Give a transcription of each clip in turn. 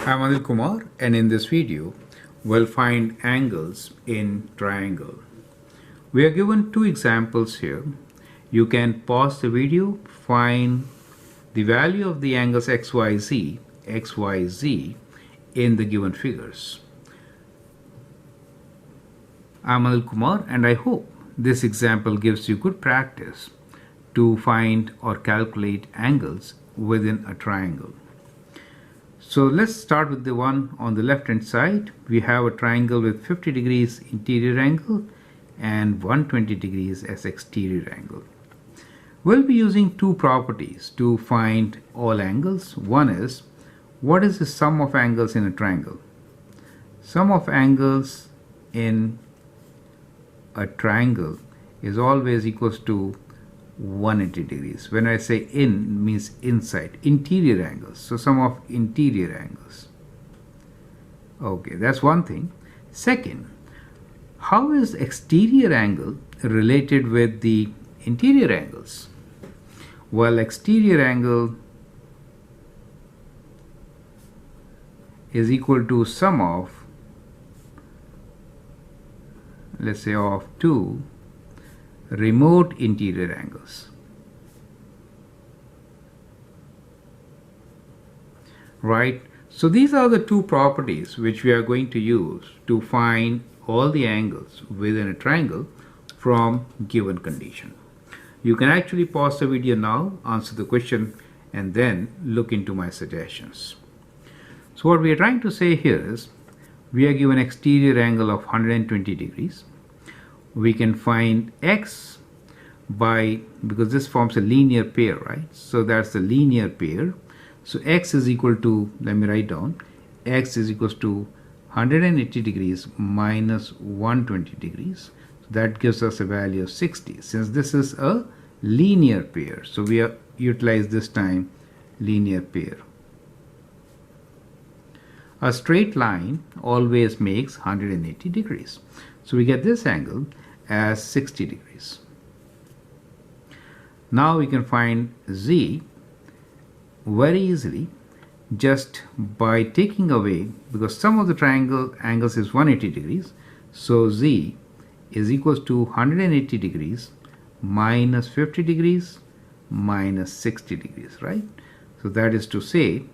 I'm Anil Kumar, and in this video we'll find angles in triangle. We are given two examples here. You can pause the video, find the value of the angles XYZ in the given figures. I'm Anil Kumar, and I hope this example gives you good practice to find or calculate angles within a triangle. So let's start with the one on the left hand side. We have a triangle with 50 degrees interior angle and 120 degrees as exterior angle. We'll be using two properties to find all angles. One is, what is the sum of angles in a triangle? Sum of angles in a triangle is always equals to 180 degrees. When I say in, means inside, interior angles. So sum of interior angles. Okay, that's one thing. Second, how is exterior angle related with the interior angles? Well, exterior angle is equal to sum of, let's say, of two remote interior angles. Right? So these are the two properties which we are going to use to find all the angles within a triangle from given condition. You can actually pause the video now, answer the question, and then look into my suggestions. So what we are trying to say here is, we are given exterior angle of 120 degrees. We can find x by, because this forms a linear pair, right? So that's the linear pair. So x is equal to, let me write down, x is equals to 180 degrees minus 120 degrees. So that gives us a value of 60. Since this is a linear pair, so we are utilize this time linear pair. A straight line always makes 180 degrees. So we get this angle as 60 degrees. Now we can find z very easily just by taking away, because sum of the triangle angles is 180 degrees, so z is equals to 180 degrees minus 50 degrees minus 60 degrees, right? So that is to say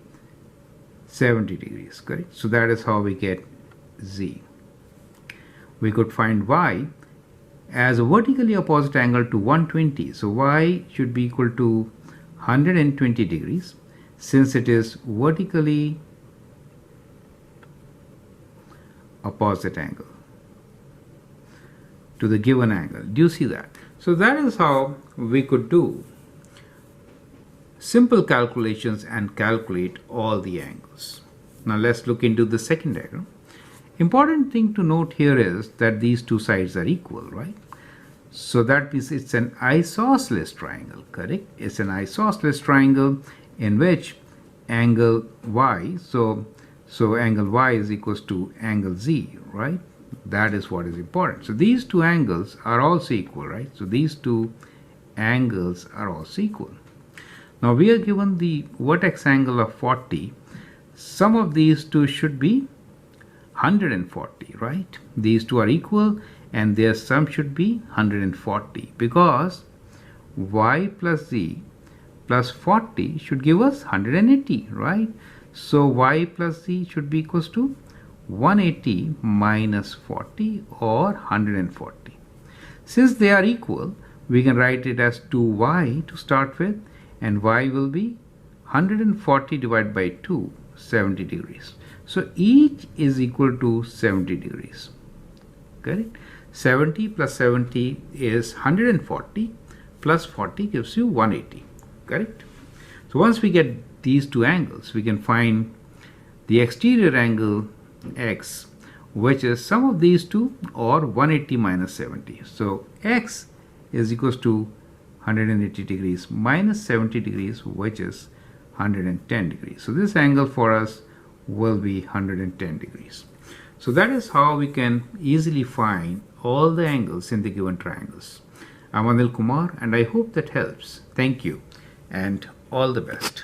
70 degrees, correct? So that is how we get z. We could find y as a vertically opposite angle to 120. So y should be equal to 120 degrees since it is vertically opposite angle to the given angle. Do you see that? So that is how we could do simple calculations and calculate all the angles. Now let's look into the second diagram. Important thing to note here is that these two sides are equal, right? So that means it's an isosceles triangle, correct? It's an isosceles triangle in which angle y, so angle y is equals to angle z, right? That is what is important. So these two angles are also equal, right? So these two angles are also equal. Now we are given the vertex angle of 40. Sum of these two should be 140, right? These two are equal and their sum should be 140 because y plus z plus 40 should give us 180, right? So y plus z should be equals to 180 minus 40 or 140. Since they are equal, we can write it as 2y to start with, and y will be 140 divided by 2, 70 degrees. So each is equal to 70 degrees, correct? 70 plus 70 is 140 plus 40 gives you 180, correct? So once we get these two angles, we can find the exterior angle x, which is sum of these two, or 180 minus 70. So x is equals to 180 degrees minus 70 degrees, which is 110 degrees. So this angle for us will be 110 degrees. So that is how we can easily find all the angles in the given triangles. I'm Anil Kumar, and I hope that helps. Thank you and all the best.